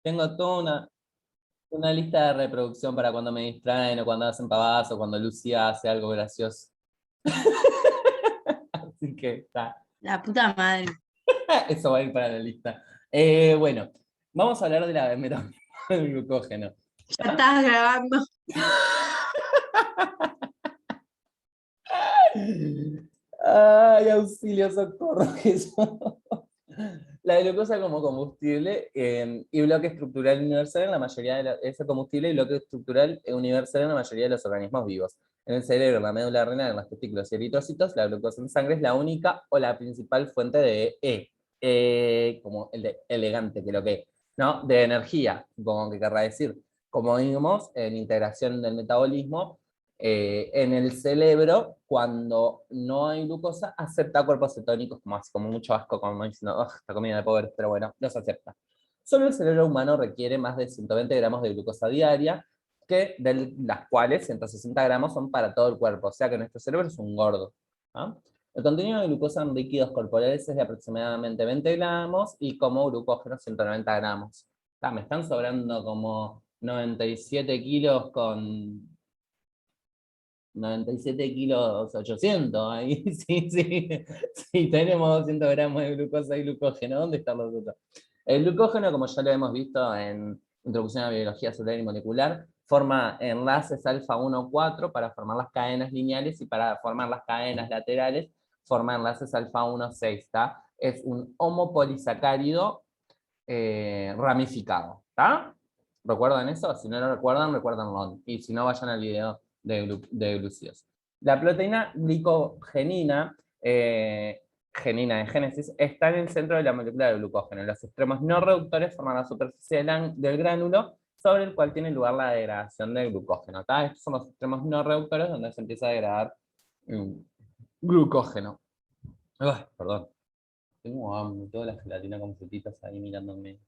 Tengo toda una lista de reproducción para cuando me distraen o cuando hacen pavadas o cuando Lucía hace algo gracioso. Así que está. La puta madre. Eso va a ir para la lista. Bueno, vamos a hablar de la metabolismo del glucógeno. Ya estás grabando. Ay, auxilio, socorro, que eso. La glucosa como combustible y bloque estructural universal en la mayoría de ese combustible y bloque estructural universal en la mayoría de los organismos vivos. En el cerebro, en la médula renal, en los testículos y eritrocitos, la glucosa en sangre es la única o la principal fuente de como el de elegante, que lo que, ¿no? De energía, supongo que querrá decir. Como vimos, en integración del metabolismo, en el cerebro, cuando no hay glucosa, acepta cuerpos cetónicos, como así, como mucho asco, como diciendo, esta comida de pobres, pero bueno, los acepta. Solo el cerebro humano requiere más de 120 gramos de glucosa diaria, que de las cuales 160 gramos son para todo el cuerpo, o sea que nuestro cerebro es un gordo. ¿No? El contenido de glucosa en líquidos corporales es de aproximadamente 20 gramos y como glucógeno 190 gramos. Me están sobrando como 97 kilos con 97 kilos 800, ahí sí, sí, sí, tenemos 200 gramos de glucosa y glucógeno, ¿dónde están los otros? El glucógeno, como ya lo hemos visto en Introducción a la Biología Celular y Molecular, forma enlaces alfa 1,4 para formar las cadenas lineales y para formar las cadenas laterales forma enlaces alfa 1,6, ¿está? Es un homopolisacárido ramificado, ¿está? ¿Recuerdan eso? Si no lo recuerdan, recuérdanlo. Y si no, vayan al video de glucidos. La proteína glicogenina, genina de génesis, está en el centro de la molécula del glucógeno. Los extremos no reductores forman la superficie del gránulo sobre el cual tiene lugar la degradación del glucógeno. ¿Tá? Estos son los extremos no reductores donde se empieza a degradar glucógeno. Perdón. Tengo hambre, toda la gelatina con frutitas ahí mirándome.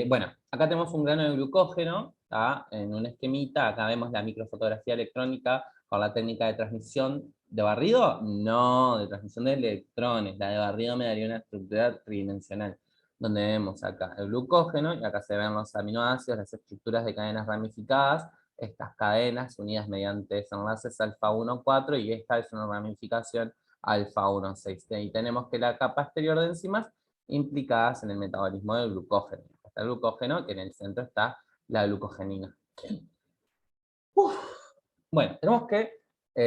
Bueno, acá tenemos un grano de glucógeno, ¿tá? En un esquemita, acá vemos la microfotografía electrónica con la técnica de transmisión de barrido, no, de transmisión de electrones, la de barrido me daría una estructura tridimensional, donde vemos acá el glucógeno, y acá se ven los aminoácidos, las estructuras de cadenas ramificadas, estas cadenas unidas mediante enlaces alfa 1,4, y esta es una ramificación alfa 1,6. Y tenemos que la capa exterior de enzimas implicadas en el metabolismo del glucógeno. Está el glucógeno, que en el centro está la glucogenina. Uf. Bueno, tenemos que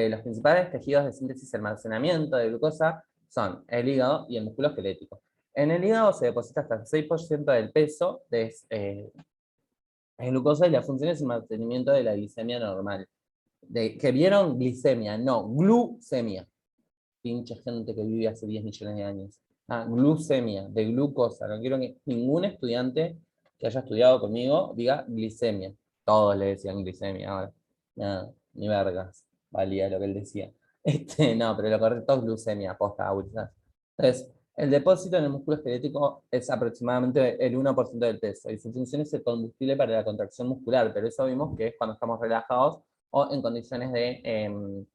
los principales tejidos de síntesis y almacenamiento de glucosa son el hígado y el músculo esquelético. En el hígado se deposita hasta el 6% del peso de glucosa y la función es el mantenimiento de la glicemia normal. ¿Que vieron? Glicemia, no, glucemia. Pinche gente que vive hace 10 millones de años. Glucemia, de glucosa. No quiero que ningún estudiante que haya estudiado conmigo diga glicemia. Todos le decían glicemia ahora. Nada, ni vergas. Valía lo que él decía. No, pero lo correcto es glucemia, posta, Entonces, el depósito en el músculo esquelético es aproximadamente el 1% del peso y su función es el combustible para la contracción muscular, pero eso vimos que es cuando estamos relajados o en condiciones de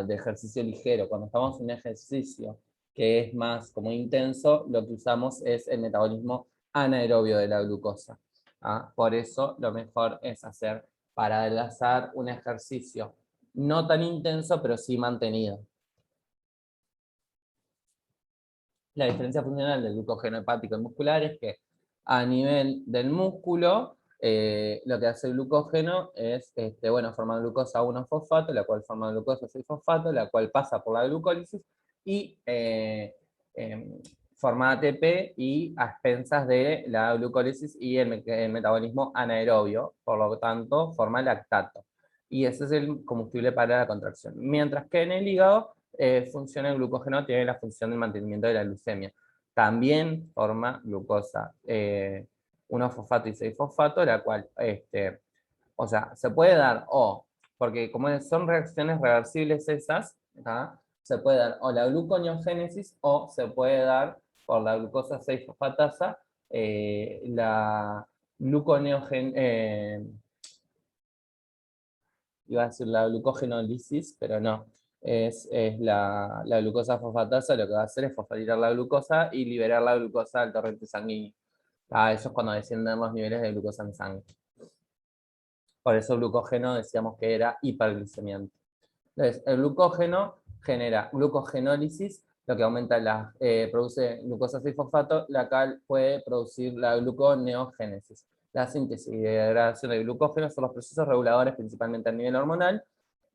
ejercicio ligero. Cuando estamos en un ejercicio que es más como intenso, lo que usamos es el metabolismo anaerobio de la glucosa. Por eso lo mejor es hacer para adelgazar un ejercicio no tan intenso, pero sí mantenido. La diferencia funcional del glucógeno hepático y muscular es que a nivel del músculo, lo que hace el glucógeno es, formar glucosa 1-fosfato, la cual forma glucosa 6-fosfato, la cual pasa por la glucólisis y forma ATP y a expensas de la glucólisis y el metabolismo anaerobio, por lo tanto forma lactato. Y ese es el combustible para la contracción. Mientras que en el hígado funciona el glucógeno, tiene la función del mantenimiento de la glucemia. También forma glucosa 1-fosfato y 6-fosfato, la cual, o sea, se puede dar porque como son reacciones reversibles esas, ¿tá? Se puede dar o la gluconeogénesis o se puede dar por la glucosa 6-fosfatasa, la gluconeogénesis, iba a decir la glucogenolisis, pero no. Es la glucosa fosfatasa, lo que va a hacer es fosforilar la glucosa y liberar la glucosa del torrente sanguíneo. Eso es cuando descienden los niveles de glucosa en sangre. Por eso el glucógeno decíamos que era hiperglicemiante. Entonces, el glucógeno genera glucogenólisis, lo que aumenta produce glucosa 6-fosfato, la cual puede producir la gluconeogénesis. La síntesis y degradación de glucógeno son los procesos reguladores, principalmente a nivel hormonal.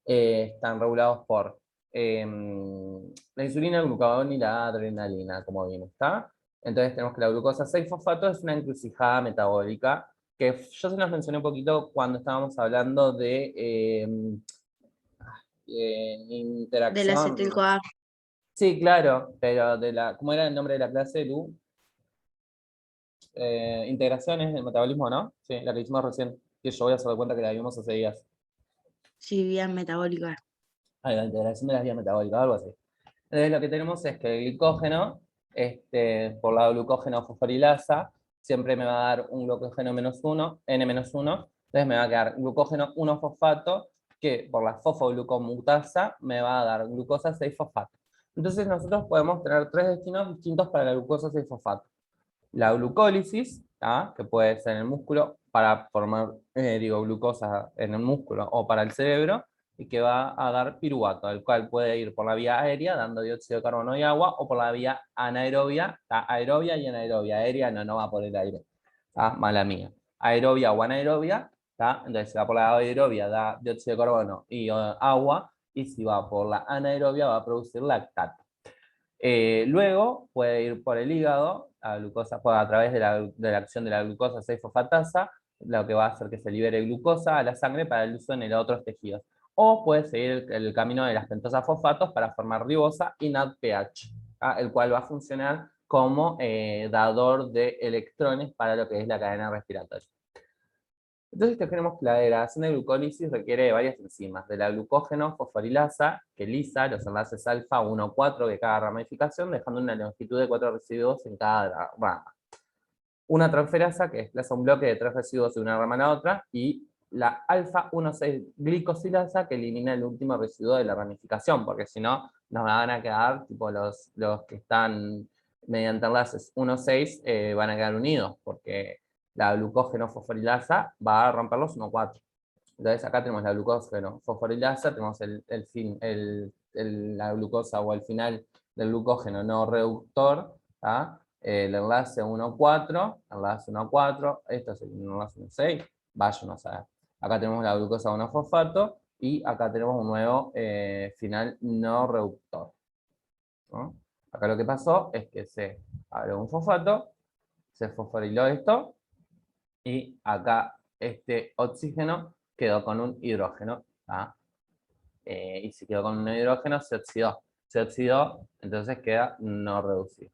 Están regulados por la insulina, el glucagón y la adrenalina, como bien está. Entonces tenemos que la glucosa 6-fosfato es una encrucijada metabólica, que yo se los mencioné un poquito cuando estábamos hablando de Del interacción. acetil-CoA. Sí, claro, pero ¿cómo era el nombre de la clase, Lu? Integraciones del metabolismo, ¿no? Sí, la que hicimos recién, que yo voy a hacer de cuenta que la vimos hace días. Sí, vías metabólicas. La integración de las vías metabólicas, algo así. Entonces lo que tenemos es que el glicógeno, por la glucógeno fosforilasa, siempre me va a dar un glucógeno -1, N-1, entonces me va a quedar glucógeno 1-fosfato, que por la fosfoglucomutasa me va a dar glucosa 6-fosfato. Entonces nosotros podemos tener tres destinos distintos para la glucosa 6-fosfato. La glucólisis, que puede ser en el músculo para formar, glucosa en el músculo o para el cerebro, y que va a dar piruvato, el cual puede ir por la vía aérea, dando dióxido de carbono y agua, o por la vía anaerobia, aerobia y anaerobia. Aérea no va por el aire, mala mía. Aerobia o anaerobia, entonces si va por la aerobia da dióxido de carbono y agua, y si va por la anaerobia va a producir lactato. Luego puede ir por el hígado, la glucosa, a través de la acción de la glucosa 6-fosfatasa, lo que va a hacer que se libere glucosa a la sangre para el uso en otros tejidos. O puede seguir el camino de las pentosas fosfatos para formar ribosa y NADPH, el cual va a funcionar como dador de electrones para lo que es la cadena respiratoria. Entonces tenemos que la degradación de glucólisis requiere de varias enzimas, de la glucógeno fosforilasa, que lisa los enlaces alfa 1,4 de cada ramificación, dejando una longitud de 4 residuos en cada rama. Una transferasa, que desplaza un bloque de 3 residuos de una rama a la otra, y la alfa 1,6 glicosilasa, que elimina el último residuo de la ramificación, porque si no, nos van a quedar, tipo los que están mediante enlaces 1,6, van a quedar unidos, porque la glucógeno fosforilasa va a romper los 1,4. Entonces acá tenemos la glucógeno fosforilasa, tenemos la glucosa o el final del glucógeno no reductor, el enlace 1,4, enlace 1,4, esto es el enlace 1,6, vaya uno a saber. Acá tenemos la glucosa 1-fosfato y acá tenemos un nuevo final no reductor, ¿no? Acá lo que pasó es que se abrió un fosfato, se fosforiló esto, y acá este oxígeno quedó con un hidrógeno, y si quedó con un hidrógeno se oxidó. Se oxidó, entonces queda no reducido.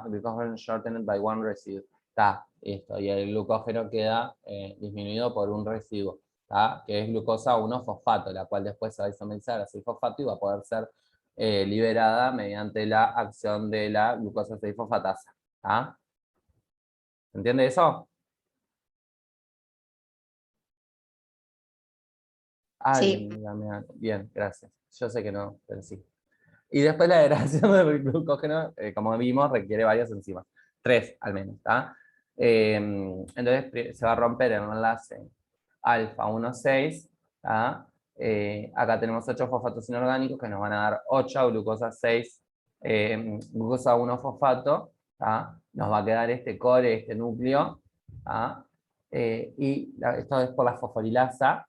Glucógeno shortened by one residue. Esto, y el glucógeno queda disminuido por un residuo, que es glucosa 1-fosfato, la cual después se va a isomerizar a 6-fosfato y va a poder ser liberada mediante la acción de la glucosa 6-fosfatasa. ¿Se entiende eso? Sí, Bien, gracias. Yo sé que no, pero sí. Y después la degradación del glucógeno, como vimos, requiere varias enzimas. 3 al menos. Entonces se va a romper el enlace alfa 1,6. Acá tenemos 8 fosfatos inorgánicos que nos van a dar 8 glucosa 6, glucosa 1-fosfato. Nos va a quedar este core, este núcleo. Y esto es por la fosforilasa.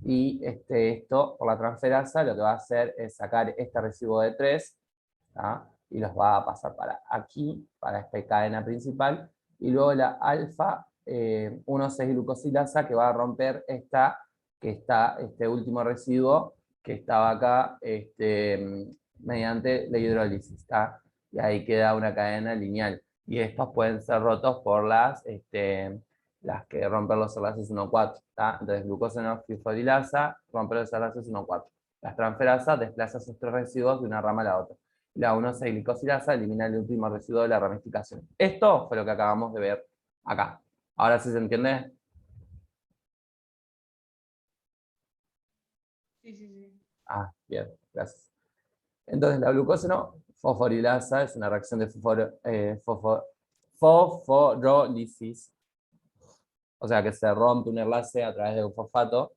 Y esto, por la transferasa, lo que va a hacer es sacar este residuo de 3, y los va a pasar para aquí, para esta cadena principal, y luego la alfa 1,6 glucosilasa, que va a romper este último residuo que estaba acá, mediante la hidrólisis, y ahí queda una cadena lineal, y estos pueden ser rotos por las que rompen los enlaces 1,4. Entonces, glucosa fosforilasa rompe los enlaces 1,4. Las transferasas desplazan sus tres residuos de una rama a la otra. La 1,6 glicosilasa elimina el último residuo de la ramificación. Esto fue lo que acabamos de ver acá. ¿Ahora sí se entiende? sí, sí, sí. Bien, gracias. Entonces, la glucosa fosforilasa es una reacción de fosforólisis, o sea que se rompe un enlace a través de un fosfato,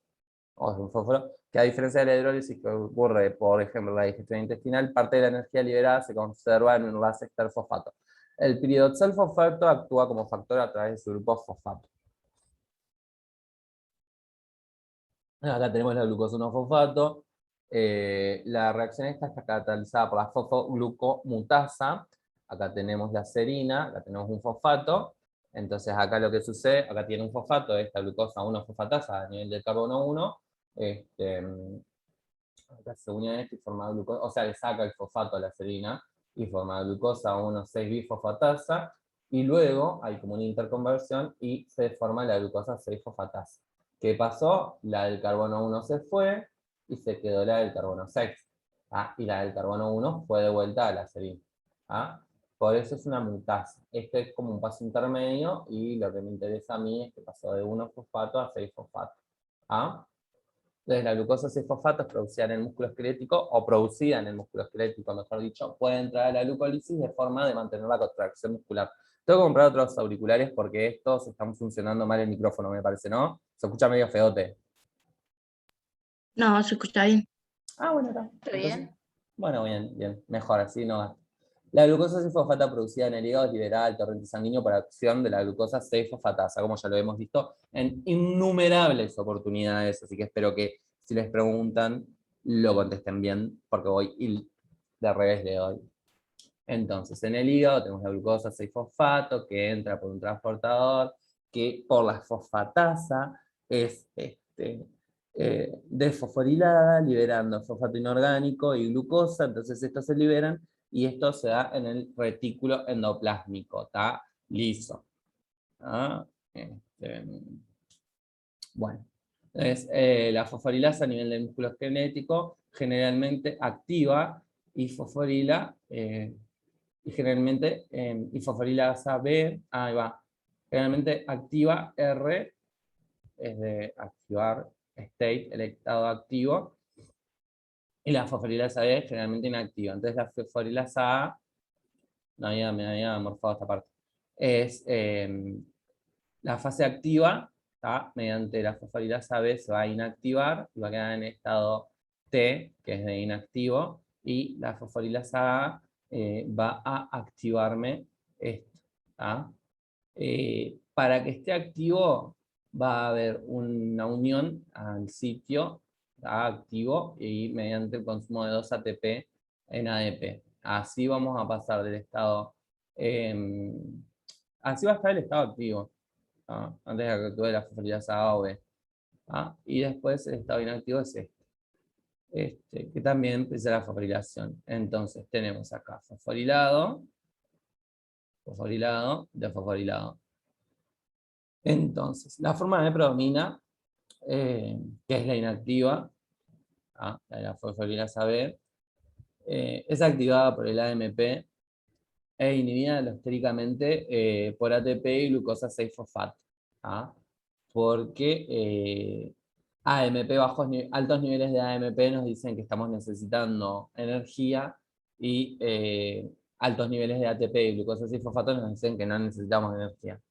o de un fósforo, que a diferencia de la hidrólisis que ocurre, por ejemplo, en la digestión intestinal, parte de la energía liberada se conserva en un enlace ester-fosfato. El piridoxal fosfato actúa como factor a través de su grupo fosfato. Acá tenemos la glucosa 1-fosfato. La reacción esta está catalizada por la fosfoglucomutasa. Acá tenemos la serina, acá tenemos un fosfato. Entonces acá lo que sucede, acá tiene un fosfato, esta glucosa 1-fosfatasa a nivel del carbono 1. Acá se une esto y forma glucosa, o sea, le saca el fosfato a la serina y forma glucosa 1,6-bifosfatasa. Y luego hay como una interconversión y se forma la glucosa 6-fosfatasa. ¿Qué pasó? La del carbono 1 se fue y se quedó la del carbono 6. Y la del carbono 1 fue de vuelta a la serina. Por eso es una mutasa. Este es como un paso intermedio y lo que me interesa a mí es que pasó de 1-fosfato a 6-fosfato. Entonces la glucosa 6-fosfato es producida en el músculo esquelético, o producida en el músculo esquelético, mejor dicho, puede entrar a la glucólisis de forma de mantener la contracción muscular. Tengo que comprar otros auriculares porque estos están funcionando mal el micrófono, me parece, ¿no? Se escucha medio feote. No, se escucha bien. Bueno, está. ¿Está bien? Bueno, bien, mejor, así no. La glucosa 6-fosfata producida en el hígado es liberada al torrente sanguíneo por acción de la glucosa 6-fosfatasa, como ya lo hemos visto en innumerables oportunidades, así que espero que si les preguntan lo contesten bien, porque voy de revés de hoy. Entonces, en el hígado tenemos la glucosa 6-fosfato que entra por un transportador que por la fosfatasa es desfosforilada, liberando fosfato inorgánico y glucosa, entonces estos se liberan y esto se da en el retículo endoplásmico, está liso. Bueno, entonces la fosforilasa a nivel del músculo esquelético generalmente activa y fosforila, y generalmente y fosforilasa B, ahí va, generalmente activa R, es de activar state, el estado activo, y la fosforilasa B generalmente inactiva. Entonces la fosforilasa A, me había morfado esta parte, es la fase activa, mediante la fosforilasa B se va a inactivar y va a quedar en estado T, que es de inactivo, y la fosforilasa A va a activarme esto. Para que esté activo va a haber una unión al sitio activo y mediante el consumo de 2 ATP en ADP. Así vamos a pasar del estado, así va a estar el estado activo, antes de que actúe la fosforilasa A o B. Y después el estado inactivo es que también empieza la fosforilación. Entonces tenemos acá fosforilado, desfosforilado. Entonces, la forma B predomina, que es la inactiva, la de la fosforilasa B, es activada por el AMP e inhibida alostéricamente por ATP y glucosa 6-fosfato. Porque altos niveles de AMP nos dicen que estamos necesitando energía y altos niveles de ATP y glucosa 6-fosfato nos dicen que no necesitamos energía.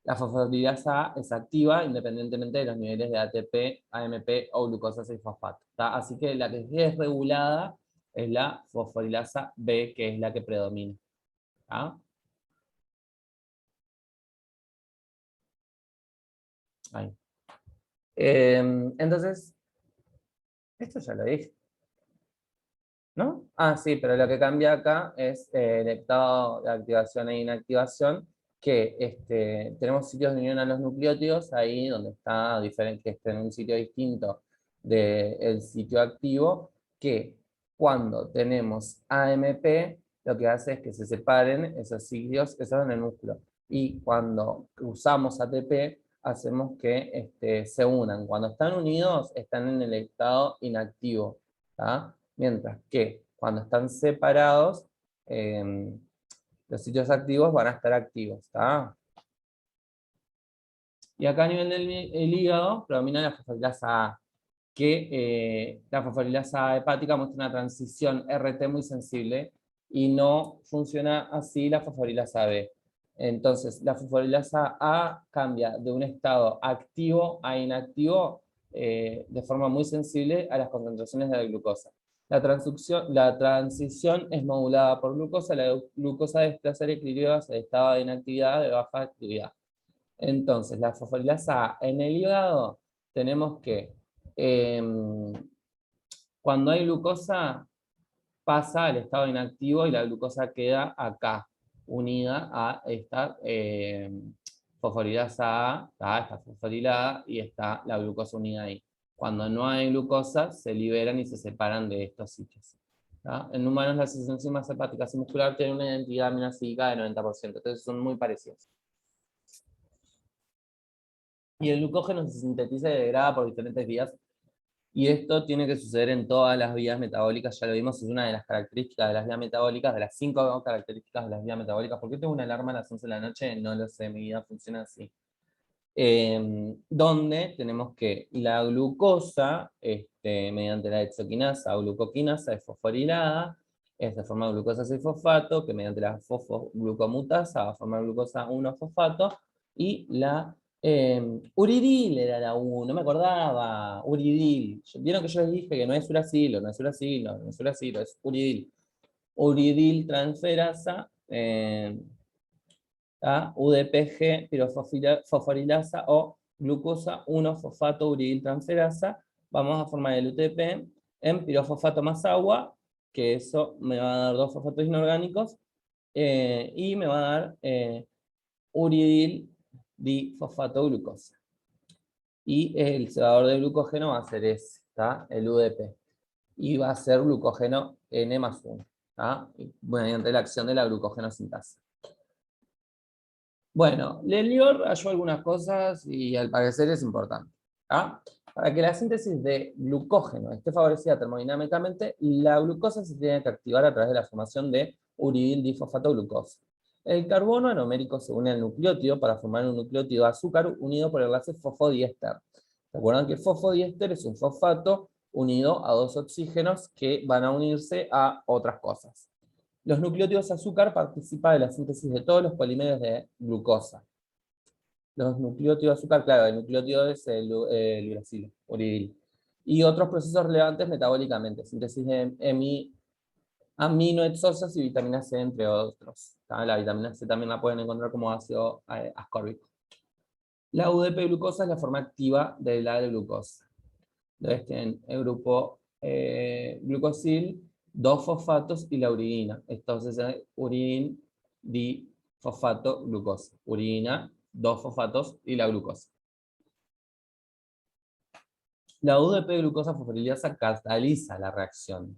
La fosforilasa A es activa independientemente de los niveles de ATP, AMP o glucosa 6-fosfato. Así que la que es desregulada es la fosforilasa B, que es la que predomina. Ahí. Entonces, esto ya lo dije, ¿no? Sí, pero lo que cambia acá es el estado de activación e inactivación, que tenemos sitios de unión a los nucleótidos, ahí donde está diferente, que está en un sitio distinto del sitio activo, que cuando tenemos AMP, lo que hace es que se separen esos sitios, eso en el músculo. Y cuando usamos ATP, hacemos que se unan. Cuando están unidos, están en el estado inactivo. Mientras que cuando están separados, los sitios activos van a estar activos. Y acá a nivel del hígado predomina la fosforilasa A, que la fosforilasa A hepática muestra una transición RT muy sensible y no funciona así la fosforilasa B. Entonces, la fosforilasa A cambia de un estado activo a inactivo de forma muy sensible a las concentraciones de la glucosa. La transición es modulada por glucosa. La glucosa desplaza el equilibrio hacia el estado de inactividad de baja actividad. Entonces, la fosforilasa A en el hígado tenemos que cuando hay glucosa pasa al estado inactivo y la glucosa queda acá, unida a esta fosforilasa A, está fosforilada y está la glucosa unida ahí. Cuando no hay glucosa, se liberan y se separan de estos sitios. ¿Tá? En humanos, las enzimas hepáticas y muscular tienen una identidad aminosídica de 90%, entonces son muy parecidos. Y el glucógeno se sintetiza y degrada por diferentes vías, y esto tiene que suceder en todas las vías metabólicas, ya lo vimos, es una de las características de las vías metabólicas, de las 5 características de las vías metabólicas. ¿Por qué tengo una alarma a las 11 de la noche? No lo sé, mi vida funciona así. Donde tenemos que la glucosa, mediante la hexoquinasa o glucoquinasa, es fosforilada, es de forma glucosa 6-fosfato, que mediante la fosfoglucomutasa va a formar glucosa 1-fosfato, y la uridil era la U, no me acordaba, uridil. Vieron que yo les dije que no es uracilo, no es uracilo, no es uracilo, es uridil. Uridil transferasa, UDPG, pirofosforilasa o glucosa 1-fosfato uridil transferasa. Vamos a formar el UTP en pirofosfato más agua, que eso me va a dar 2 fosfatos inorgánicos, y me va a dar uridil difosfato glucosa. Y el cebador de glucógeno va a ser ese, el UDP. Y va a ser glucógeno N+1, mediante la acción de la glucógeno-sintasa. Bueno, Lelior halló algunas cosas y al parecer es importante. Para que la síntesis de glucógeno esté favorecida termodinámicamente, la glucosa se tiene que activar a través de la formación de uridil difosfato glucosa. El carbono anomérico se une al nucleótido para formar un nucleótido de azúcar unido por el enlace fosfodiéster. Recuerdan que el fosfodiéster es un fosfato unido a 2 oxígenos que van a unirse a otras cosas. Los nucleótidos de azúcar participan de la síntesis de todos los polímeros de glucosa. Los nucleótidos de azúcar, claro, el nucleótido es el uracilo, uridil. Y otros procesos relevantes metabólicamente, síntesis de aminohexosas y vitamina C, entre otros. La vitamina C también la pueden encontrar como ácido ascórbico. La UDP-glucosa es la forma activa de la glucosa. Entonces tienen el grupo glucosil, 2 fosfatos y la uridina. Entonces es uridin difosfato glucosa. Uridina, 2 fosfatos y la glucosa. La UDP-glucosa fosforilasa cataliza la reacción.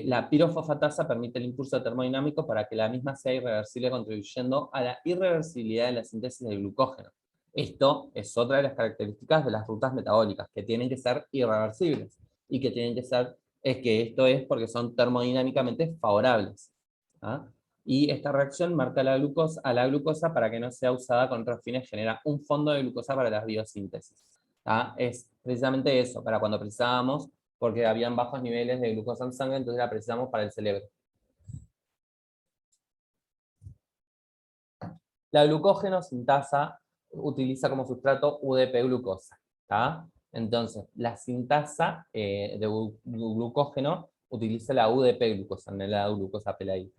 La pirofosfatasa permite el impulso termodinámico para que la misma sea irreversible, contribuyendo a la irreversibilidad de la síntesis del glucógeno. Esto es otra de las características de las rutas metabólicas, que tienen que ser irreversibles y que tienen que ser, esto es porque son termodinámicamente favorables. Y esta reacción marca a la glucosa para que no sea usada con otros fines, genera un fondo de glucosa para la biosíntesis. Es precisamente eso, para cuando precisábamos, porque habían bajos niveles de glucosa en sangre, entonces la precisamos para el cerebro. La glucógeno sintasa utiliza como sustrato UDP-glucosa. Entonces, la sintasa de glucógeno utiliza la UDP-glucosa, no la glucosa peladita.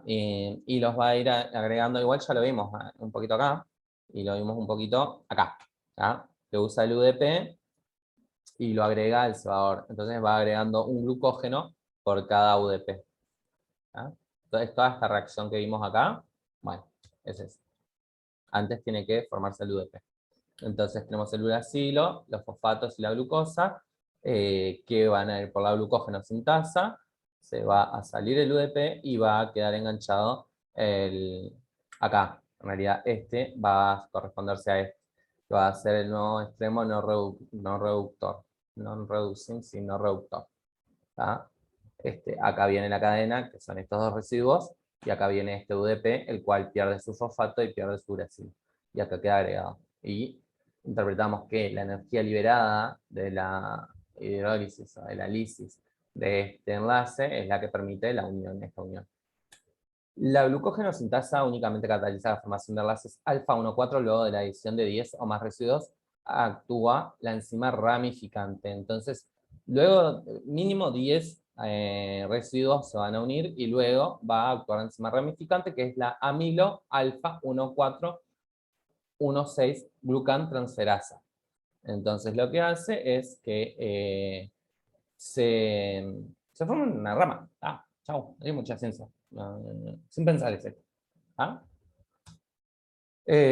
Y los va a ir agregando, igual ya lo vimos un poquito acá, y lo vimos un poquito acá. Que usa el UDP y lo agrega al cebador. Entonces va agregando un glucógeno por cada UDP. Entonces toda esta reacción que vimos acá, bueno, es eso. Antes tiene que formarse el UDP. Entonces tenemos el uracilo, los fosfatos y la glucosa, que van a ir por la glucógeno sintasa, se va a salir el UDP y va a quedar enganchado acá. En realidad este va a corresponderse a este, que va a ser el nuevo extremo no reductor. Non-reducing, sino reductor. Acá viene la cadena, que son estos dos residuos, y acá viene este UDP, el cual pierde su fosfato y pierde su uracilo. Y acá queda agregado. Y interpretamos que la energía liberada de la hidrólisis o de la lisis de este enlace es la que permite la unión, esta unión. La glucógenosintasa únicamente cataliza la formación de enlaces alfa 1,4 luego de la adición de 10 o más residuos actúa la enzima ramificante. Entonces, luego mínimo 10 residuos se van a unir y luego va a actuar la enzima ramificante que es la amilo alfa 1,4,1,6 glucantransferasa. Entonces, lo que hace es que se forma una rama. Chau, hay mucha ciencia. Sin pensar es esto.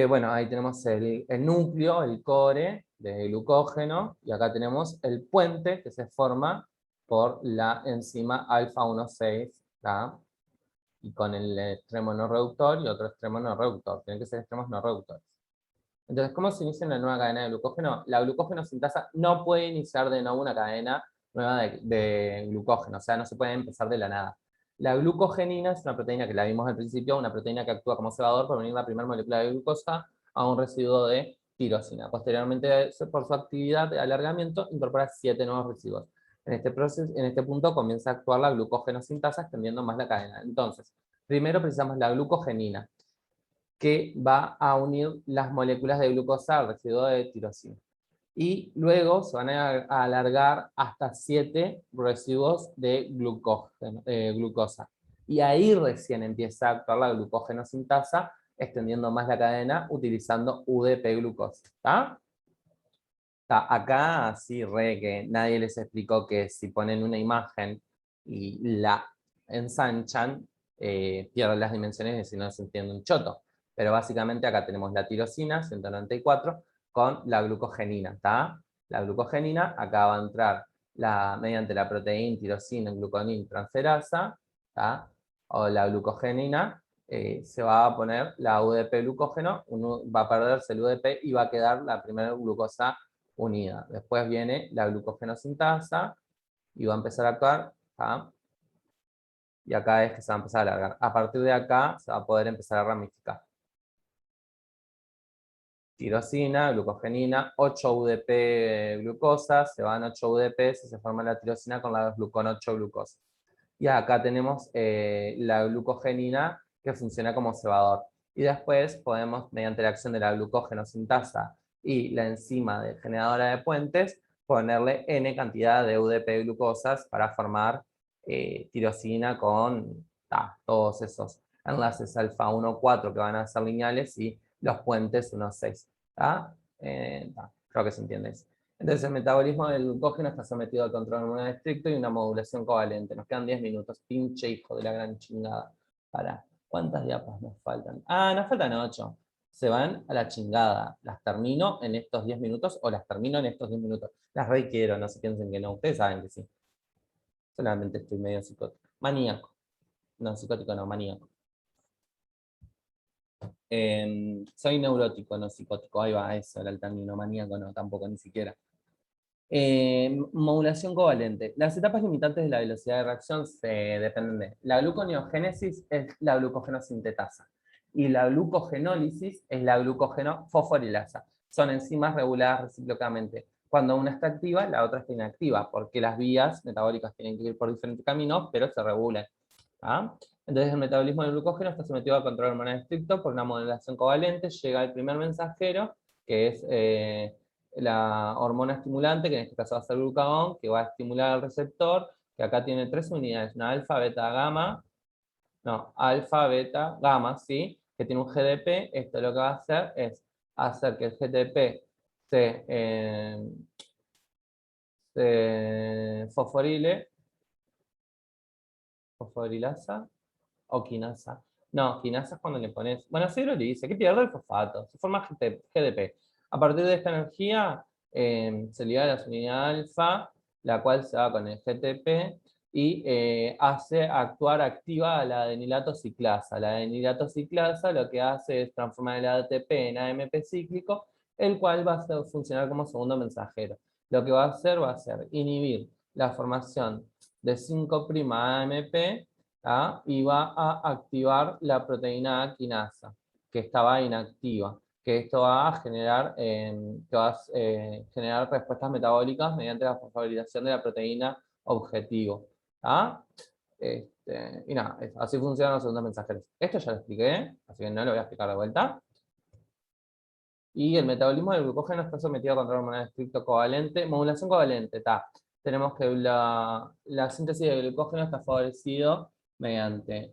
Bueno, ahí tenemos el núcleo, el core de glucógeno, y acá tenemos el puente que se forma por la enzima alfa 1,6, y con el extremo no reductor y otro extremo no reductor. Tienen que ser extremos no reductores. Entonces, ¿cómo se inicia una nueva cadena de glucógeno? La glucógenosintasa no puede iniciar de nuevo una cadena nueva de glucógeno, o sea, no se puede empezar de la nada. La glucogenina es una proteína que la vimos al principio, una proteína que actúa como cebador para unir la primera molécula de glucosa a un residuo de tirosina. Posteriormente, por su actividad de alargamiento, incorpora 7 nuevos residuos. En este proceso, en este punto comienza a actuar la glucogenosintasa extendiendo más la cadena. Entonces, primero precisamos la glucogenina, que va a unir las moléculas de glucosa al residuo de tirosina. Y luego se van a alargar hasta 7 residuos de glucosa. Y ahí recién empieza a actuar la glucógenosintasa, extendiendo más la cadena utilizando UDP-glucosa. Acá sí, que nadie les explicó que si ponen una imagen y la ensanchan, pierden las dimensiones y si no se entiende un choto. Pero básicamente acá tenemos la tirosina, 194, con la glucogenina, ¿está? La glucogenina, acá va a entrar mediante la proteína tirosina gluconin transferasa, ¿está? O la glucogenina, se va a poner la UDP glucógeno, va a perderse el UDP y va a quedar la primera glucosa unida. Después viene la glucogenosintasa y va a empezar a actuar, y acá es que se va a empezar a alargar. A partir de acá se va a poder empezar a ramificar. Tirosina, glucogenina, 8 UDP glucosa, se van 8 UDP, se forma la tirosina con la glucon 8 glucosa. Y acá tenemos la glucogenina que funciona como cebador. Y después podemos, mediante la acción de la glucogenosintasa y la enzima generadora de puentes, ponerle N cantidad de UDP glucosas para formar tirosina con todos esos enlaces alfa 1,4 que van a ser lineales y los puentes 1,6. Creo que se entiende eso. Entonces el metabolismo del glucógeno está sometido al control hormonal estricto y una modulación covalente. Nos quedan 10 minutos. Pinche hijo de la gran chingada. ¿Cuántas diapas nos faltan? Nos faltan 8. Se van a la chingada. ¿Las termino en estos 10 minutos o las termino en estos 10 minutos? Las requiero, no se piensen que no. Ustedes saben que sí. Solamente estoy medio psicótico. Maníaco. No, psicótico no, maníaco. Soy neurótico, no psicótico. Ahí va, eso era el término. Maníaco no, tampoco, ni siquiera. Modulación covalente. Las etapas limitantes de la velocidad de reacción se dependen de la gluconeogénesis, es la glucogenosintetasa, y la glucogenólisis es la glucogenofosforilasa. Son enzimas reguladas recíprocamente. Cuando una está activa, la otra está inactiva, porque las vías metabólicas tienen que ir por diferentes caminos, pero se regulan. Entonces el metabolismo del glucógeno está sometido a control hormonal estricto por una modulación covalente. Llega el primer mensajero, que es la hormona estimulante, que en este caso va a ser el glucagón, que va a estimular al receptor, que acá tiene 3 unidades, una alfa, beta, gamma, no, alfa, beta, gamma, ¿sí? Que tiene un GDP. Esto lo que va a hacer es hacer que el GDP se fosforilasa o quinasa. No, quinasa es cuando le pones, bueno, sí lo dice, que pierde el fosfato, se forma GDP. A partir de esta energía se liga a la unidad alfa, la cual se va con el GTP y hace actuar activa a la adenilato ciclasa. La adenilato ciclasa lo que hace es transformar el ATP en AMP cíclico, el cual va a funcionar como segundo mensajero. Lo que va a ser inhibir la formación de 5' AMP, y va a activar la proteína quinasa, que estaba inactiva, que esto va a generar, generar respuestas metabólicas mediante la fosforilación de la proteína objetivo. Y nada, así funcionan los segundos mensajeros. Esto ya lo expliqué, así que no lo voy a explicar de vuelta. Y el metabolismo del glucógeno está sometido a control hormonal estricto covalente. Modulación covalente, está. Tenemos que la síntesis de glucógeno está favorecido mediante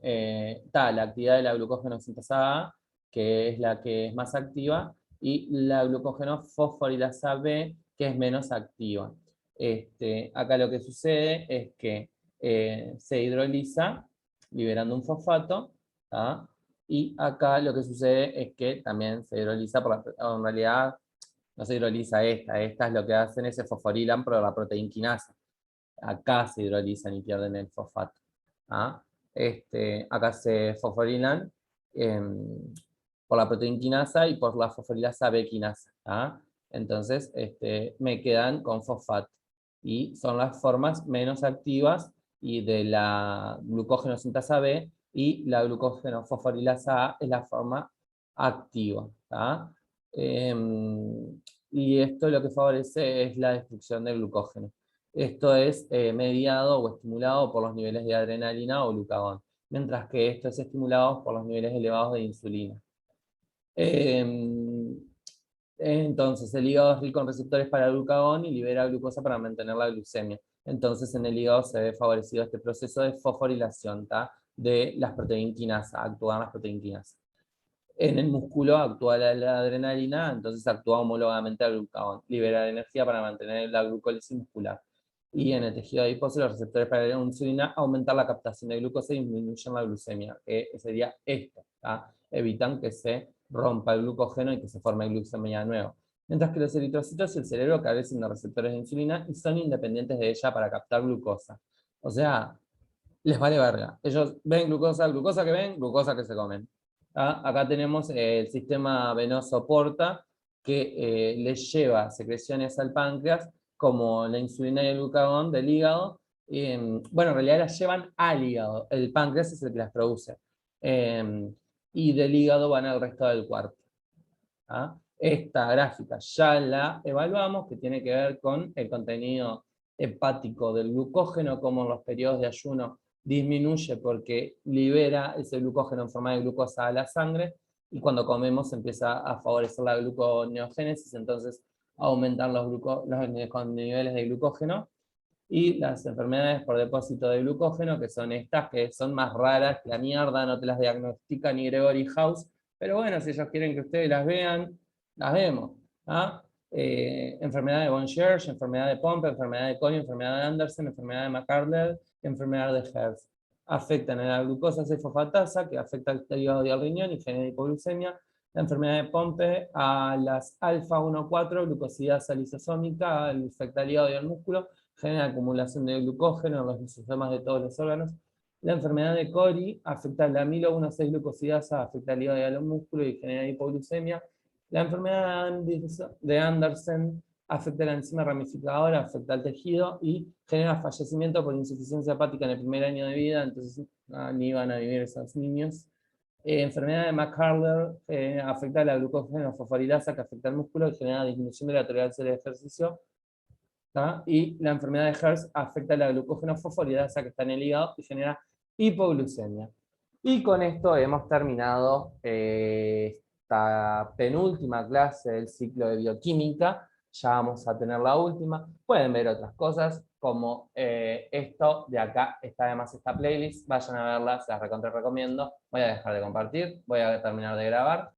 la actividad de la glucógeno sintesada, que es la que es más activa, y la glucógeno fosforilasa B, que es menos activa. Acá lo que sucede es que se hidroliza liberando un fosfato, ¿tá? Y acá lo que sucede es que también se hidroliza, en realidad no se hidroliza estas lo que hacen es se fosforilan por la proteína quinasa. Acá se hidrolizan y pierden el fosfato. ¿Ah? Acá se fosforilan por la proteína quinasa y por la fosforilasa B quinasa. ¿Ah? Entonces me quedan con fosfato. Y son las formas menos activas y de la glucógeno sintasa B, y la glucógeno fosforilasa A es la forma activa. ¿Tá? Y esto lo que favorece es la destrucción del glucógeno. Esto es mediado o estimulado por los niveles de adrenalina o glucagón, mientras que esto es estimulado por los niveles elevados de insulina. Entonces, el hígado es rico en receptores para el glucagón y libera glucosa para mantener la glucemia. Entonces, en el hígado se ve favorecido este proceso de fosforilación, de las proteínas quinasa, actúan las proteínas quinasa. En el músculo actúa la adrenalina, entonces actúa homólogamente al glucagón, libera energía para mantener la glucólisis muscular. Y en el tejido adiposo, los receptores para la insulina aumentan la captación de glucosa y disminuyen la glucemia, que sería esto, evitan que se rompa el glucógeno y que se forme glucemia de nuevo. Mientras que los eritrocitos y el cerebro carecen de receptores de insulina y son independientes de ella para captar glucosa. O sea, les vale verga. Ellos ven glucosa, glucosa que ven, glucosa que se comen. Acá tenemos el sistema venoso porta, que les lleva secreciones al páncreas, como la insulina y el glucagón del hígado. Bueno, en realidad las llevan al hígado. El páncreas es el que las produce. Y del hígado van al resto del cuerpo. Esta gráfica ya la evaluamos, que tiene que ver con el contenido hepático del glucógeno, como en los periodos de ayuno disminuye porque libera ese glucógeno en forma de glucosa a la sangre, y cuando comemos empieza a favorecer la gluconeogénesis, entonces aumentan los niveles de glucógeno. Y las enfermedades por depósito de glucógeno, que son estas, que son más raras que la mierda, no te las diagnostica ni Gregory House, pero bueno, si ellos quieren que ustedes las vean, las vemos. Enfermedad de von Schirch, enfermedad de Pompe, enfermedad de Collie, enfermedad de Andersen, enfermedad de McArdle, enfermedad de Hertz. Afectan a la glucosa 6-fosfatasa, que afecta al hígado y al riñón y genera hipoglucemia. La enfermedad de Pompe a las alfa 1,4, glucosidasa lisosómica, afecta al hígado y al músculo, genera acumulación de glucógeno en los lisosomas de todos los órganos. La enfermedad de Cori afecta al amilo 1,6 glucosidasa, afecta al hígado y al músculo y genera hipoglucemia. La enfermedad de Andersen afecta a la enzima ramificadora, afecta al tejido y genera fallecimiento por insuficiencia hepática en el primer año de vida, entonces ni van a vivir esos niños. Enfermedad de McArdle afecta a la glucógeno fosforilasa, que afecta al músculo y genera disminución de la tolerancia del ejercicio. Y la enfermedad de Hertz afecta a la glucógeno fosforilasa, que está en el hígado, y genera hipoglucemia. Y con esto hemos terminado esta penúltima clase del ciclo de bioquímica. Ya vamos a tener la última. Pueden ver otras cosas, como esto de acá, está además esta playlist. Vayan a verla, se las recontra recomiendo. Voy a dejar de compartir, voy a terminar de grabar.